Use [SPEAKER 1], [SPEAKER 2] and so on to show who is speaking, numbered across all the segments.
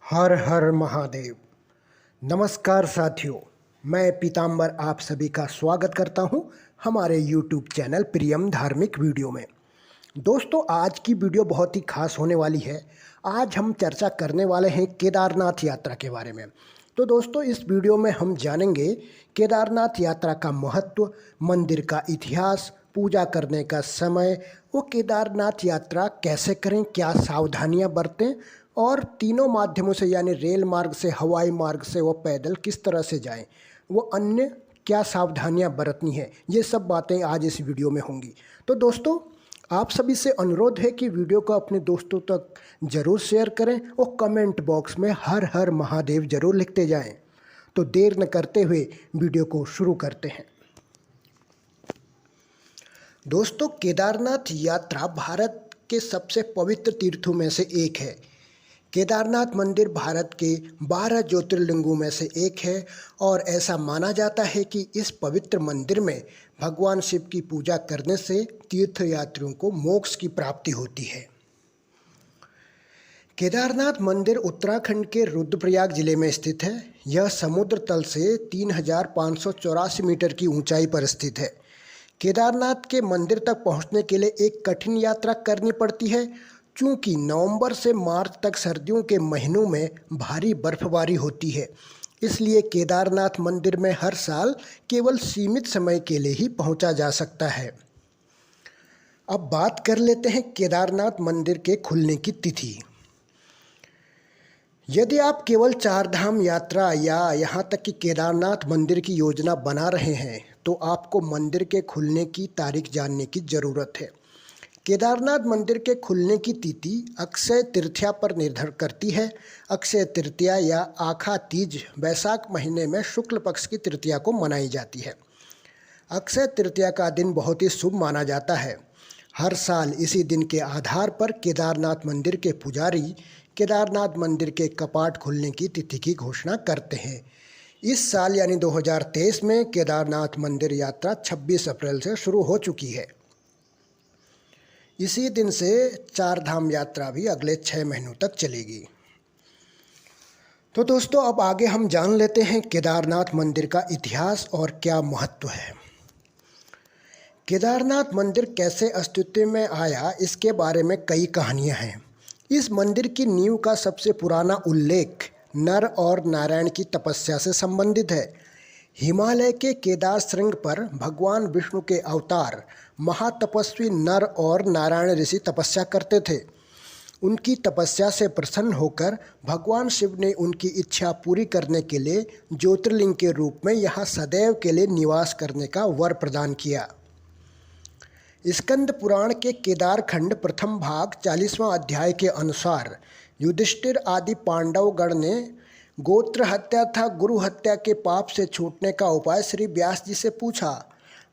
[SPEAKER 1] हर हर महादेव। नमस्कार साथियों, मैं पीताम्बर आप सभी का स्वागत करता हूं हमारे YouTube चैनल प्रियम धार्मिक वीडियो में। दोस्तों, आज की वीडियो बहुत ही खास होने वाली है। आज हम चर्चा करने वाले हैं केदारनाथ यात्रा के बारे में। तो दोस्तों, इस वीडियो में हम जानेंगे केदारनाथ यात्रा का महत्व, मंदिर का इतिहास, पूजा करने का समय, वो केदारनाथ यात्रा कैसे करें, क्या सावधानियां बरतें और तीनों माध्यमों से यानी रेल मार्ग से, हवाई मार्ग से, वो पैदल किस तरह से जाएं, वो अन्य क्या सावधानियां बरतनी है, ये सब बातें आज इस वीडियो में होंगी। तो दोस्तों, आप सभी से अनुरोध है कि वीडियो को अपने दोस्तों तक ज़रूर शेयर करें और कमेंट बॉक्स में हर हर महादेव ज़रूर लिखते जाएं। तो देर न करते हुए वीडियो को शुरू करते हैं। दोस्तों, केदारनाथ यात्रा भारत के सबसे पवित्र तीर्थों में से एक है। केदारनाथ मंदिर भारत के 12 ज्योतिर्लिंगों में से एक है और ऐसा माना जाता है कि इस पवित्र मंदिर में भगवान शिव की पूजा करने से तीर्थयात्रियों को मोक्ष की प्राप्ति होती है। केदारनाथ मंदिर उत्तराखंड के रुद्रप्रयाग जिले में स्थित है। यह समुद्र तल से 3584 मीटर की ऊंचाई पर स्थित है। केदारनाथ के मंदिर तक पहुंचने के लिए एक कठिन यात्रा करनी पड़ती है, चूँकि नवंबर से मार्च तक सर्दियों के महीनों में भारी बर्फबारी होती है। इसलिए केदारनाथ मंदिर में हर साल केवल सीमित समय के लिए ही पहुंचा जा सकता है। अब बात कर लेते हैं केदारनाथ मंदिर के खुलने की तिथि। यदि आप केवल चार धाम यात्रा या यहाँ तक कि केदारनाथ मंदिर की योजना बना रहे हैं तो आपको मंदिर के खुलने की तारीख जानने की ज़रूरत है। केदारनाथ मंदिर के खुलने की तिथि अक्षय तृतीया पर निर्भर करती है। अक्षय तृतीया या आखा तीज वैशाख महीने में शुक्ल पक्ष की तृतीया को मनाई जाती है। अक्षय तृतीया का दिन बहुत ही शुभ माना जाता है। हर साल इसी दिन के आधार पर केदारनाथ मंदिर के पुजारी केदारनाथ मंदिर के कपाट खुलने की तिथि की घोषणा करते हैं। इस साल यानी 2023 में केदारनाथ मंदिर यात्रा 26 अप्रैल से शुरू हो चुकी है। इसी दिन से चार धाम यात्रा भी अगले 6 महीनों तक चलेगी। तो दोस्तों, अब आगे हम जान लेते हैं केदारनाथ मंदिर का इतिहास और क्या महत्व है। केदारनाथ मंदिर कैसे अस्तित्व में आया, इसके बारे में कई कहानियां हैं। इस मंदिर की नींव का सबसे पुराना उल्लेख नर और नारायण की तपस्या से संबंधित है। हिमालय के केदार श्रृंग पर भगवान विष्णु के अवतार महातपस्वी नर और नारायण ऋषि तपस्या करते थे। उनकी तपस्या से प्रसन्न होकर भगवान शिव ने उनकी इच्छा पूरी करने के लिए ज्योतिर्लिंग के रूप में यहाँ सदैव के लिए निवास करने का वर प्रदान किया। स्कंद पुराण के केदार खंड प्रथम भाग 40वां अध्याय के अनुसार युधिष्ठिर आदि पांडव गण ने गोत्र हत्या तथा गुरु हत्या के पाप से छूटने का उपाय श्री व्यास जी से पूछा।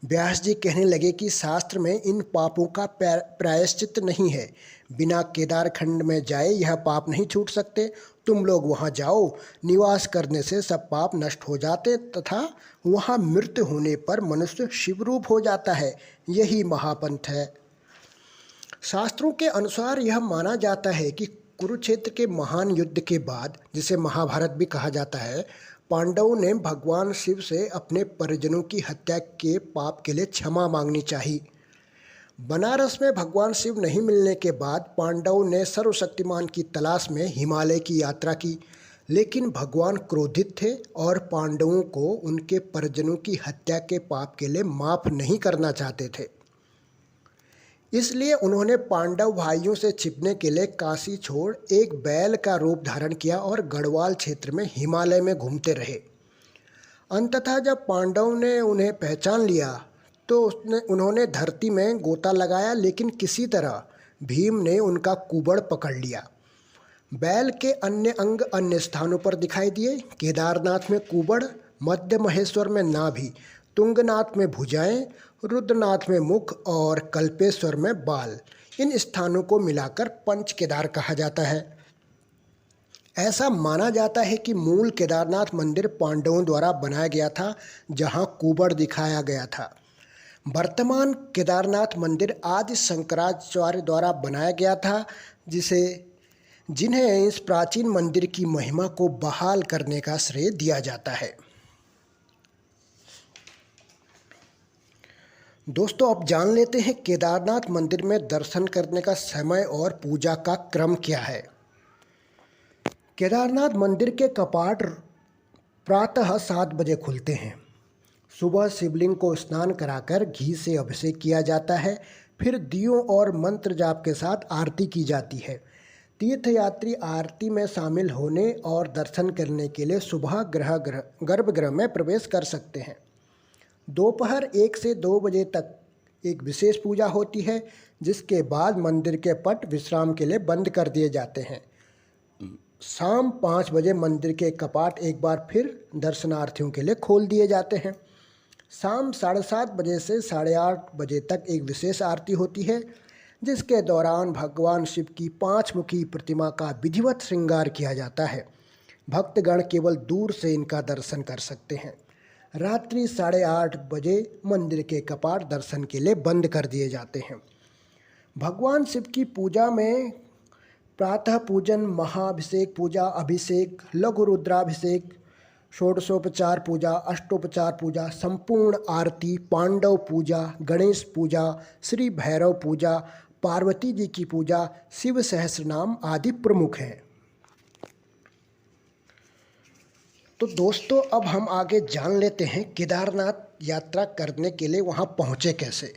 [SPEAKER 1] व्यास जी कहने लगे कि शास्त्र में इन पापों का प्रायश्चित नहीं है। बिना केदार खंड में जाए यह पाप नहीं छूट सकते। तुम लोग वहां जाओ, निवास करने से सब पाप नष्ट हो जाते तथा वहां मृत्यु होने पर मनुष्य शिवरूप हो जाता है। यही महापंथ है। शास्त्रों के अनुसार यह माना जाता है कि कुरुक्षेत्र के महान युद्ध के बाद, जिसे महाभारत भी कहा जाता है, पांडवों ने भगवान शिव से अपने परिजनों की हत्या के पाप के लिए क्षमा मांगनी चाहिए। बनारस में भगवान शिव नहीं मिलने के बाद पांडवों ने सर्वशक्तिमान की तलाश में हिमालय की यात्रा की, लेकिन भगवान क्रोधित थे और पांडवों को उनके परिजनों की हत्या के पाप के लिए माफ़ नहीं करना चाहते थे। इसलिए उन्होंने पांडव भाइयों से छिपने के लिए काशी छोड़ एक बैल का रूप धारण किया और गढ़वाल क्षेत्र में हिमालय में घूमते रहे। अंततः जब पांडवों ने उन्हें पहचान लिया तो उन्होंने धरती में गोता लगाया, लेकिन किसी तरह भीम ने उनका कुबड़ पकड़ लिया। बैल के अन्य अंग अन्य स्थानों पर दिखाई दिए। केदारनाथ में कुबड़, मध्य महेश्वर में नाभि, तुंगनाथ में भुजाएं, रुद्रनाथ में मुख और कल्पेश्वर में बाल। इन स्थानों को मिलाकर पंच केदार कहा जाता है। ऐसा माना जाता है कि मूल केदारनाथ मंदिर पांडवों द्वारा बनाया गया था, जहां कुबड़ दिखाया गया था। वर्तमान केदारनाथ मंदिर आदि शंकराचार्य द्वारा बनाया गया था, जिन्हें इस प्राचीन मंदिर की महिमा को बहाल करने का श्रेय दिया जाता है। दोस्तों, अब जान लेते हैं केदारनाथ मंदिर में दर्शन करने का समय और पूजा का क्रम क्या है। केदारनाथ मंदिर के कपाट प्रातः 7 बजे खुलते हैं। सुबह शिवलिंग को स्नान कराकर घी से अभिषेक किया जाता है। फिर दियों और मंत्र जाप के साथ आरती की जाती है। तीर्थयात्री आरती में शामिल होने और दर्शन करने के लिए सुबह गर्भगृह में प्रवेश कर सकते हैं। दोपहर 1 से 2 बजे तक एक विशेष पूजा होती है, जिसके बाद मंदिर के पट विश्राम के लिए बंद कर दिए जाते हैं। शाम 5 बजे मंदिर के कपाट एक बार फिर दर्शनार्थियों के लिए खोल दिए जाते हैं। शाम 7:30 बजे से 8:30 बजे तक एक विशेष आरती होती है, जिसके दौरान भगवान शिव की 5 मुखी प्रतिमा का विधिवत श्रृंगार किया जाता है। भक्तगण केवल दूर से इनका दर्शन कर सकते हैं। रात्रि 8:30 बजे मंदिर के कपाट दर्शन के लिए बंद कर दिए जाते हैं। भगवान शिव की पूजा में प्रातः पूजन, महाभिषेक पूजा, अभिषेक, लघु रुद्राभिषेक, षोडशोपचार पूजा, अष्टोपचार पूजा, संपूर्ण आरती, पांडव पूजा, गणेश पूजा, श्री भैरव पूजा, पार्वती जी की पूजा, शिव सहस्रनाम आदि प्रमुख हैं। तो दोस्तों, अब हम आगे जान लेते हैं केदारनाथ यात्रा करने के लिए वहाँ पहुँचे कैसे।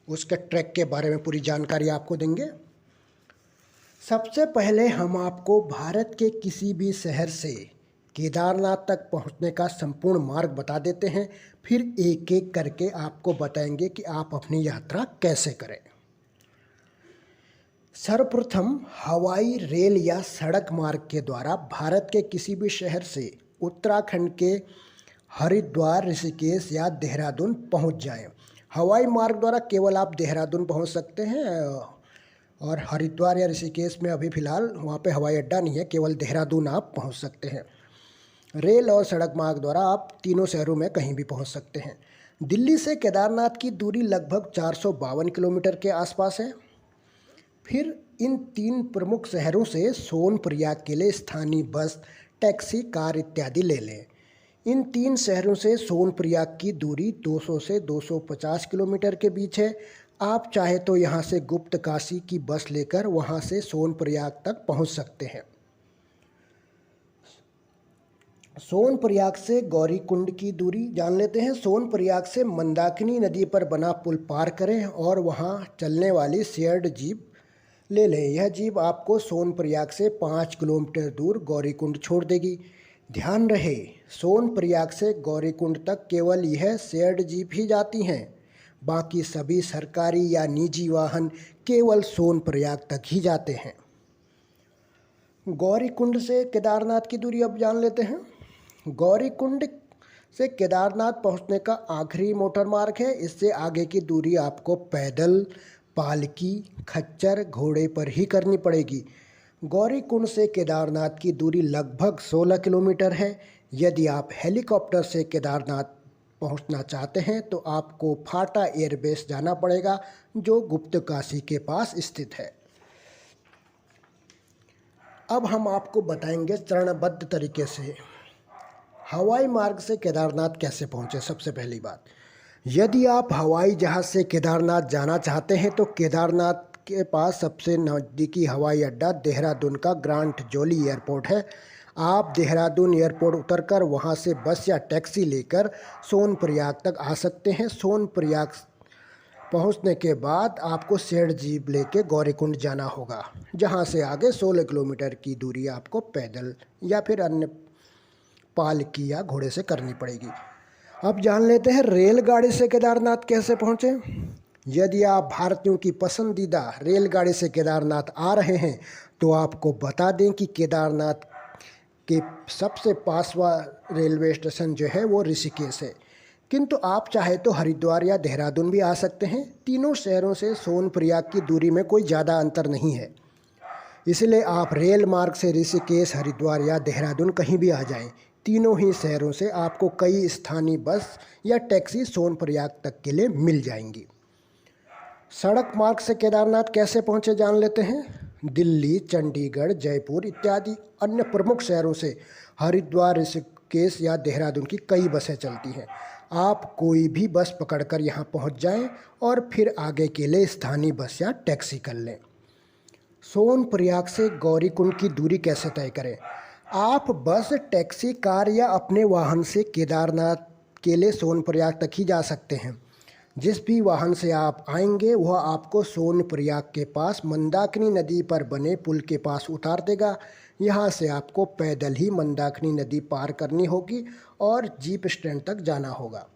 [SPEAKER 1] उसके ट्रैक के बारे में पूरी जानकारी आपको देंगे। सबसे पहले हम आपको भारत के किसी भी शहर से केदारनाथ तक पहुंचने का संपूर्ण मार्ग बता देते हैं। फिर एक एक करके आपको बताएंगे कि आप अपनी यात्रा कैसे करें। सर्वप्रथम हवाई, रेल या सड़क मार्ग के द्वारा भारत के किसी भी शहर से उत्तराखंड के हरिद्वार, ऋषिकेश या देहरादून पहुंच जाएं। हवाई मार्ग द्वारा केवल आप देहरादून पहुंच सकते हैं और हरिद्वार या ऋषिकेश में अभी फ़िलहाल वहाँ पे हवाई अड्डा नहीं है, केवल देहरादून आप पहुँच सकते हैं। रेल और सड़क मार्ग द्वारा आप तीनों शहरों में कहीं भी पहुँच सकते हैं। दिल्ली से केदारनाथ की दूरी लगभग 452 किलोमीटर के आसपास है। फिर इन 3 प्रमुख शहरों से सोनप्रयाग के लिए स्थानीय बस, टैक्सी, कार इत्यादि ले लें। इन 3 शहरों से सोनप्रयाग की दूरी 200 से 250 किलोमीटर के बीच है। आप चाहे तो यहाँ से गुप्त काशी की बस लेकर वहाँ से सोनप्रयाग तक पहुँच सकते हैं। सोनप्रयाग से गौरीकुंड की दूरी जान लेते हैं। सोनप्रयाग से मंदाकिनी नदी पर बना पुल पार करें और वहाँ चलने वाली शेयर्ड जीप ले लें। यह जीप आपको सोनप्रयाग से 5 किलोमीटर दूर गौरीकुंड छोड़ देगी। ध्यान रहे, सोनप्रयाग से गौरीकुंड तक केवल यह शेयर्ड जीप ही जाती हैं। बाकी सभी सरकारी या निजी वाहन केवल सोनप्रयाग तक ही जाते हैं। गौरीकुंड से केदारनाथ की दूरी अब जान लेते हैं। गौरीकुंड से केदारनाथ पहुंचने का आखिरी मोटर मार्ग है। इससे आगे की दूरी आपको पैदल, पालकी, खच्चर, घोड़े पर ही करनी पड़ेगी। गौरीकुंड से केदारनाथ की दूरी लगभग 16 किलोमीटर है। यदि आप हेलीकॉप्टर से केदारनाथ पहुंचना चाहते हैं तो आपको फाटा एयरबेस जाना पड़ेगा, जो गुप्त काशी के पास स्थित है। अब हम आपको बताएंगे चरणबद्ध तरीके से हवाई मार्ग से केदारनाथ कैसे पहुंचे। सबसे पहली बात, यदि आप हवाई जहाज़ से केदारनाथ जाना चाहते हैं तो केदारनाथ के पास सबसे नज़दीकी हवाई अड्डा देहरादून का ग्रांट जोली एयरपोर्ट है। आप देहरादून एयरपोर्ट उतरकर वहां से बस या टैक्सी लेकर सोनप्रयाग तक आ सकते हैं। सोनप्रयाग पहुंचने के बाद आपको शेयर्ड जीप लेके गौरीकुंड जाना होगा, जहां से आगे 16 किलोमीटर की दूरी आपको पैदल या फिर अन्य पालकी या घोड़े से करनी पड़ेगी। अब जान लेते हैं रेलगाड़ी से केदारनाथ कैसे पहुँचें। यदि आप भारतीयों की पसंदीदा रेलगाड़ी से केदारनाथ आ रहे हैं तो आपको बता दें कि केदारनाथ के सबसे पासवा रेलवे स्टेशन जो है वो ऋषिकेश है, किंतु आप चाहे तो हरिद्वार या देहरादून भी आ सकते हैं। तीनों शहरों से सोनप्रयाग की दूरी में कोई ज़्यादा अंतर नहीं है, इसलिए आप रेल मार्ग से ऋषिकेश, हरिद्वार या देहरादून कहीं भी आ जाएं। तीनों ही शहरों से आपको कई स्थानीय बस या टैक्सी सोनप्रयाग तक के लिए मिल जाएंगी। सड़क मार्ग से केदारनाथ कैसे पहुँचे जान लेते हैं। दिल्ली, चंडीगढ़, जयपुर इत्यादि अन्य प्रमुख शहरों से हरिद्वार, ऋषिकेश या देहरादून की कई बसें चलती हैं। आप कोई भी बस पकड़कर यहाँ पहुँच जाएं और फिर आगे के लिए स्थानीय बस या टैक्सी कर लें। सोनप्रयाग से गौरीकुंड की दूरी कैसे तय करें? आप बस, टैक्सी, कार या अपने वाहन से केदारनाथ के लिए सोनप्रयाग तक ही जा सकते हैं। जिस भी वाहन से आप आएंगे वह आपको सोनप्रयाग के पास मंदाकिनी नदी पर बने पुल के पास उतार देगा। यहाँ से आपको पैदल ही मंदाकिनी नदी पार करनी होगी और जीप स्टैंड तक जाना होगा।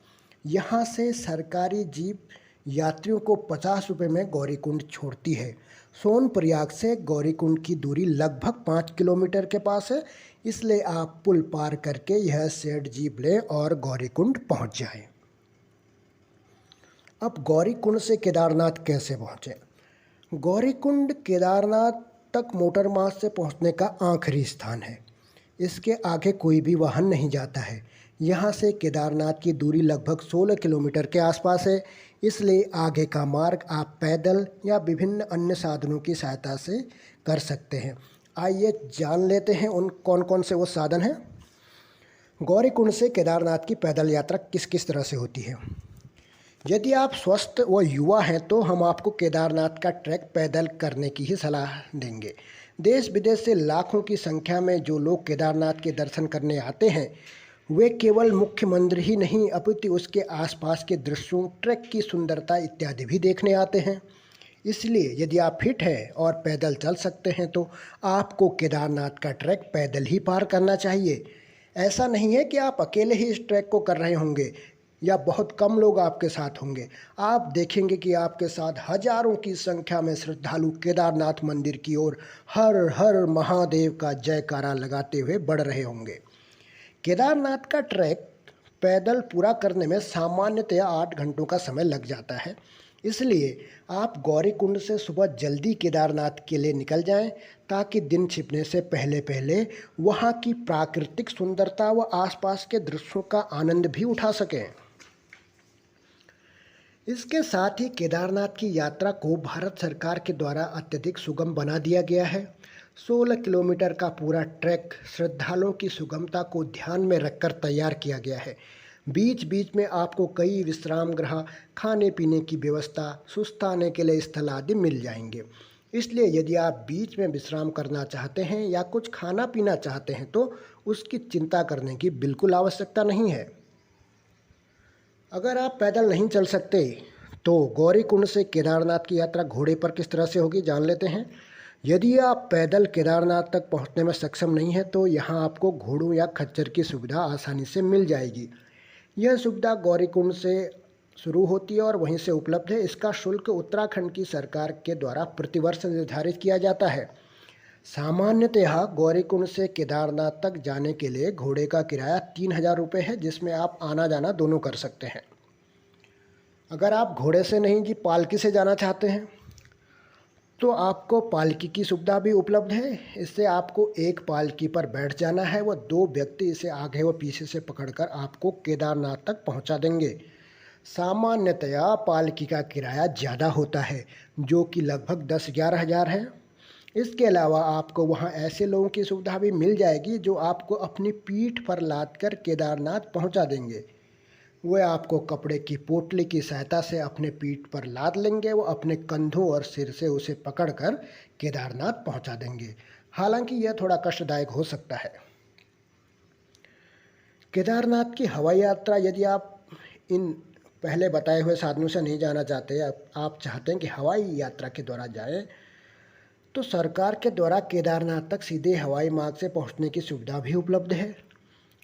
[SPEAKER 1] यहाँ से सरकारी जीप यात्रियों को 50 रुपये में गौरीकुंड छोड़ती है। सोनप्रयाग से गौरीकुंड की दूरी लगभग 5 किलोमीटर के पास है, इसलिए आप पुल पार करके यह शेयर्ड जीप लें और गौरीकुंड पहुँच जाएं। अब गौरीकुंड से केदारनाथ कैसे पहुँचें? गौरीकुंड केदारनाथ तक मोटर मार्ग से पहुँचने का आखिरी स्थान है। इसके आगे कोई भी वाहन नहीं जाता है। यहाँ से केदारनाथ की दूरी लगभग 16 किलोमीटर के आसपास है, इसलिए आगे का मार्ग आप पैदल या विभिन्न अन्य साधनों की सहायता से कर सकते हैं। आइए जान लेते हैं उन कौन कौन से वो साधन हैं। गौरीकुंड से केदारनाथ की पैदल यात्रा किस किस तरह से होती है? यदि आप स्वस्थ व युवा हैं तो हम आपको केदारनाथ का ट्रैक पैदल करने की ही सलाह देंगे। देश विदेश से लाखों की संख्या में जो लोग केदारनाथ के दर्शन करने आते हैं, वे केवल मुख्य मंदिर ही नहीं अपितु उसके आसपास के दृश्यों, ट्रैक की सुंदरता इत्यादि भी देखने आते हैं। इसलिए यदि आप फिट हैं और पैदल चल सकते हैं तो आपको केदारनाथ का ट्रैक पैदल ही पार करना चाहिए। ऐसा नहीं है कि आप अकेले ही इस ट्रैक को कर रहे होंगे या बहुत कम लोग आपके साथ होंगे। आप देखेंगे कि आपके साथ हजारों की संख्या में श्रद्धालु केदारनाथ मंदिर की ओर हर हर महादेव का जयकारा लगाते हुए बढ़ रहे होंगे। केदारनाथ का ट्रैक पैदल पूरा करने में सामान्यतया 8 घंटों का समय लग जाता है। इसलिए आप गौरीकुंड से सुबह जल्दी केदारनाथ के लिए निकल जाएं ताकि दिन छिपने से पहले पहले वहां की प्राकृतिक सुंदरता व आसपास के दृश्यों का आनंद भी उठा सकें। इसके साथ ही केदारनाथ की यात्रा को भारत सरकार के द्वारा अत्यधिक सुगम बना दिया गया है। 16 किलोमीटर का पूरा ट्रैक श्रद्धालुओं की सुगमता को ध्यान में रखकर तैयार किया गया है। बीच बीच में आपको कई विश्राम गृह, खाने पीने की व्यवस्था, सुस्ताने के लिए स्थल आदि मिल जाएंगे। इसलिए यदि आप बीच में विश्राम करना चाहते हैं या कुछ खाना पीना चाहते हैं तो उसकी चिंता करने की बिल्कुल आवश्यकता नहीं है। अगर आप पैदल नहीं चल सकते तो गौरीकुंड से केदारनाथ की यात्रा घोड़े पर किस तरह से होगी जान लेते हैं। यदि आप पैदल केदारनाथ तक पहुंचने में सक्षम नहीं है तो यहां आपको घोड़ों या खच्चर की सुविधा आसानी से मिल जाएगी। यह सुविधा गौरीकुंड से शुरू होती है और वहीं से उपलब्ध है। इसका शुल्क उत्तराखंड की सरकार के द्वारा प्रतिवर्ष निर्धारित किया जाता है। सामान्यतः गौरीकुंड से केदारनाथ तक जाने के लिए घोड़े का किराया 3000 रुपये है, जिसमें आप आना जाना दोनों कर सकते हैं। अगर आप घोड़े से नहीं जी पालकी से जाना चाहते हैं तो आपको पालकी की सुविधा भी उपलब्ध है। इससे आपको एक पालकी पर बैठ जाना है व 2 व्यक्ति इसे आगे व पीछे से पकड़कर आपको केदारनाथ तक पहुंचा देंगे। सामान्यतया पालकी का किराया ज़्यादा होता है, जो कि लगभग 10-11 हज़ार है। इसके अलावा आपको वहां ऐसे लोगों की सुविधा भी मिल जाएगी जो आपको अपनी पीठ पर लाद कर केदारनाथ पहुंचा देंगे। वे आपको कपड़े की पोटली की सहायता से अपने पीठ पर लाद लेंगे, वो अपने कंधों और सिर से उसे पकड़कर केदारनाथ पहुंचा देंगे। हालांकि यह थोड़ा कष्टदायक हो सकता है। केदारनाथ की हवाई यात्रा यदि आप इन पहले बताए हुए साधनों से नहीं जाना चाहते, आप चाहते हैं कि हवाई यात्रा के द्वारा जाएं, तो सरकार के द्वारा केदारनाथ तक सीधे हवाई मार्ग से पहुंचने की सुविधा भी उपलब्ध है।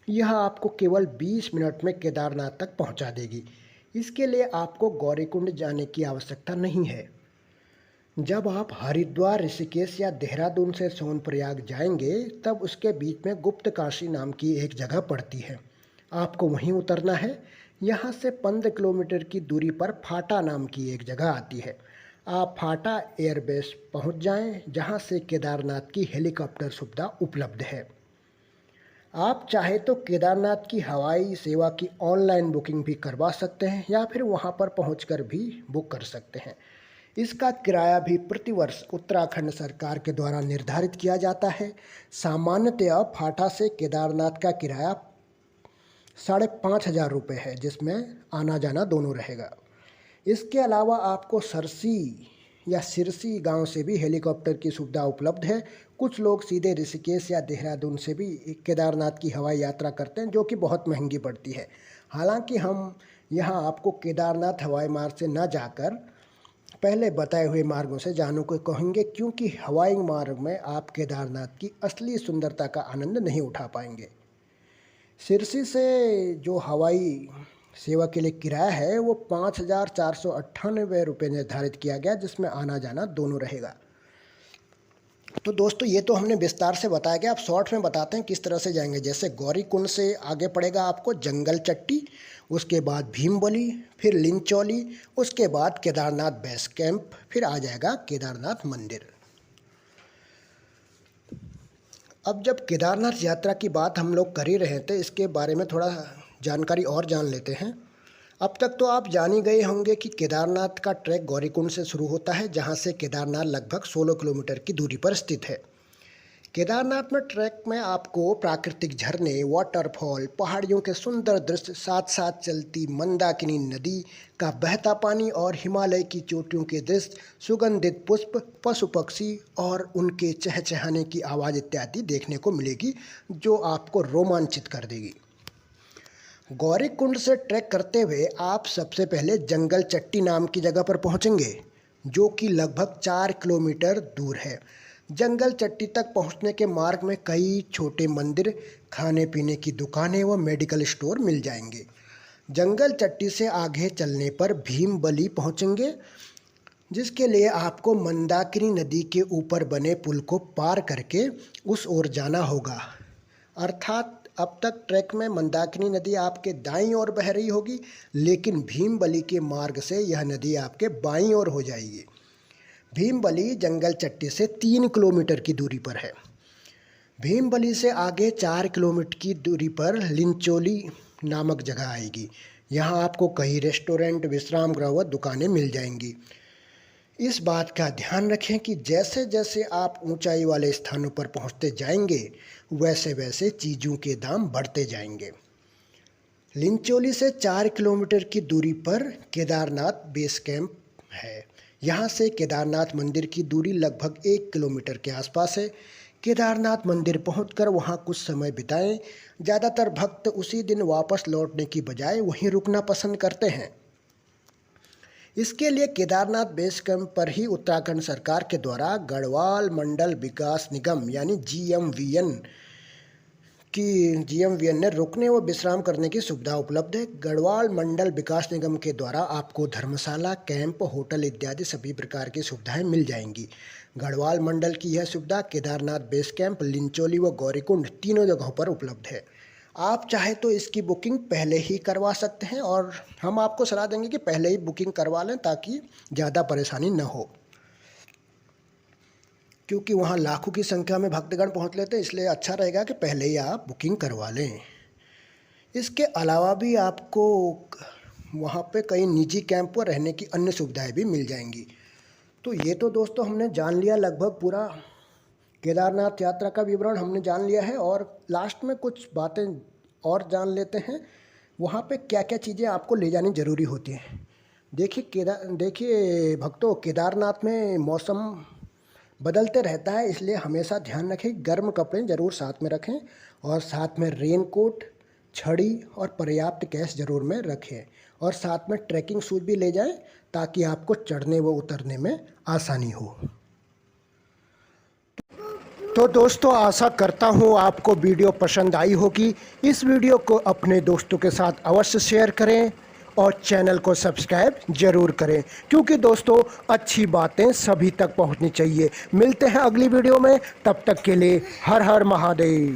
[SPEAKER 1] यह आपको केवल 20 मिनट में केदारनाथ तक पहुंचा देगी। इसके लिए आपको गौरीकुंड जाने की आवश्यकता नहीं है। जब आप हरिद्वार, ऋषिकेश या देहरादून से सोनप्रयाग जाएंगे तब उसके बीच में गुप्त काशी नाम की एक जगह पड़ती है। आपको वहीं उतरना है। यहाँ से 15 किलोमीटर की दूरी पर फाटा नाम की एक जगह आती है। आप फाटा एयरबेस पहुँच जाएं, जहाँ से केदारनाथ की हेलीकॉप्टर सुविधा उपलब्ध है। आप चाहे तो केदारनाथ की हवाई सेवा की ऑनलाइन बुकिंग भी करवा सकते हैं या फिर वहां पर पहुंचकर भी बुक कर सकते हैं। इसका किराया भी प्रतिवर्ष उत्तराखंड सरकार के द्वारा निर्धारित किया जाता है। सामान्यतया फाटा से केदारनाथ का किराया 5,500 रुपये है, जिसमें आना जाना दोनों रहेगा। इसके अलावा आपको सरसी या सिरसी गांव से भी हेलीकॉप्टर की सुविधा उपलब्ध है। कुछ लोग सीधे ऋषिकेश या देहरादून से भी केदारनाथ की हवाई यात्रा करते हैं, जो कि बहुत महंगी पड़ती है। हालांकि हम यहाँ आपको केदारनाथ हवाई मार्ग से न जाकर पहले बताए हुए मार्गों से जाने को कहेंगे, क्योंकि हवाई मार्ग में आप केदारनाथ की असली सुंदरता का आनंद नहीं उठा पाएंगे। सिरसी से जो हवाई सेवा के लिए किराया है वो 5,498 रुपये निर्धारित किया गया, जिसमें आना जाना दोनों रहेगा। तो दोस्तों ये तो हमने विस्तार से बताया गया। अब शॉर्ट में बताते हैं किस तरह से जाएंगे। जैसे गौरीकुंड से आगे पड़ेगा आपको जंगल चट्टी, उसके बाद भीमबली, फिर लिंचौली, उसके बाद केदारनाथ बेस कैंप, फिर आ जाएगा केदारनाथ मंदिर। अब जब केदारनाथ यात्रा की बात हम लोग कर ही रहे थे, इसके बारे में थोड़ा जानकारी और जान लेते हैं। अब तक तो आप जान ही गए होंगे कि केदारनाथ का ट्रैक गौरीकुंड से शुरू होता है, जहां से केदारनाथ लगभग 16 किलोमीटर की दूरी पर स्थित है। केदारनाथ में ट्रैक में आपको प्राकृतिक झरने, वाटरफॉल, पहाड़ियों के सुंदर दृश्य, साथ साथ चलती मंदाकिनी नदी का बहता पानी और हिमालय की चोटियों के दृश्य, सुगंधित पुष्प, पशु पक्षी और उनके चहचहाने की आवाज़ इत्यादि देखने को मिलेगी, जो आपको रोमांचित कर देगी। गौरीकुंड से ट्रैक करते हुए आप सबसे पहले जंगल चट्टी नाम की जगह पर पहुंचेंगे, जो कि लगभग 4 किलोमीटर दूर है। जंगल चट्टी तक पहुंचने के मार्ग में कई छोटे मंदिर, खाने पीने की दुकानें व मेडिकल स्टोर मिल जाएंगे। जंगल चट्टी से आगे चलने पर भीमबली पहुंचेंगे, जिसके लिए आपको मंदाकिनी नदी के ऊपर बने पुल को पार करके उस ओर जाना होगा। अर्थात अब तक ट्रैक में मंदाकिनी नदी आपके दाईं ओर बह रही होगी, लेकिन भीमबली के मार्ग से यह नदी आपके बाईं ओर हो जाएगी। भीमबली जंगल चट्टी से 3 किलोमीटर की दूरी पर है। भीमबली से आगे 4 किलोमीटर की दूरी पर लिंचौली नामक जगह आएगी। यहाँ आपको कई रेस्टोरेंट, विश्राम गृह व दुकानें मिल जाएंगी। इस बात का ध्यान रखें कि जैसे जैसे आप ऊंचाई वाले स्थानों पर पहुंचते जाएंगे, वैसे वैसे चीज़ों के दाम बढ़ते जाएंगे। लिंचौली से 4 किलोमीटर की दूरी पर केदारनाथ बेस कैंप है। यहाँ से केदारनाथ मंदिर की दूरी लगभग 1 किलोमीटर के आसपास है। केदारनाथ मंदिर पहुंचकर वहाँ कुछ समय बिताएं। ज़्यादातर भक्त उसी दिन वापस लौटने की बजाय वहीं रुकना पसंद करते हैं। इसके लिए केदारनाथ बेस कैंप पर ही उत्तराखंड सरकार के द्वारा गढ़वाल मंडल विकास निगम यानी GMVN ने रुकने व विश्राम करने की सुविधा उपलब्ध है। गढ़वाल मंडल विकास निगम के द्वारा आपको धर्मशाला, कैंप, होटल इत्यादि सभी प्रकार की सुविधाएं मिल जाएंगी। गढ़वाल मंडल की यह सुविधा केदारनाथ बेस कैंप, लिंचौली व गौरीकुंड तीनों जगहों पर उपलब्ध है। आप चाहे तो इसकी बुकिंग पहले ही करवा सकते हैं, और हम आपको सलाह देंगे कि पहले ही बुकिंग करवा लें, ताकि ज़्यादा परेशानी न हो, क्योंकि वहाँ लाखों की संख्या में भक्तगण पहुँच लेते हैं। इसलिए अच्छा रहेगा कि पहले ही आप बुकिंग करवा लें। इसके अलावा भी आपको वहाँ पे कई निजी कैंप पर रहने की अन्य सुविधाएं भी मिल जाएंगी। तो ये तो दोस्तों हमने जान लिया, लगभग पूरा केदारनाथ यात्रा का विवरण हमने जान लिया है। और लास्ट में कुछ बातें और जान लेते हैं, वहाँ पे क्या क्या चीज़ें आपको ले जानी ज़रूरी होती हैं। देखिए भक्तों, केदारनाथ में मौसम बदलते रहता है, इसलिए हमेशा ध्यान रखें, गर्म कपड़े ज़रूर साथ में रखें, और साथ में रेनकोट, छड़ी और पर्याप्त कैश ज़रूर में रखें, और साथ में ट्रैकिंग शूज भी ले जाएं, ताकि आपको चढ़ने व उतरने में आसानी हो। तो दोस्तों, आशा करता हूँ आपको वीडियो पसंद आई होगी। इस वीडियो को अपने दोस्तों के साथ अवश्य शेयर करें और चैनल को सब्सक्राइब जरूर करें, क्योंकि दोस्तों अच्छी बातें सभी तक पहुंचनी चाहिए। मिलते हैं अगली वीडियो में, तब तक के लिए हर हर महादेव।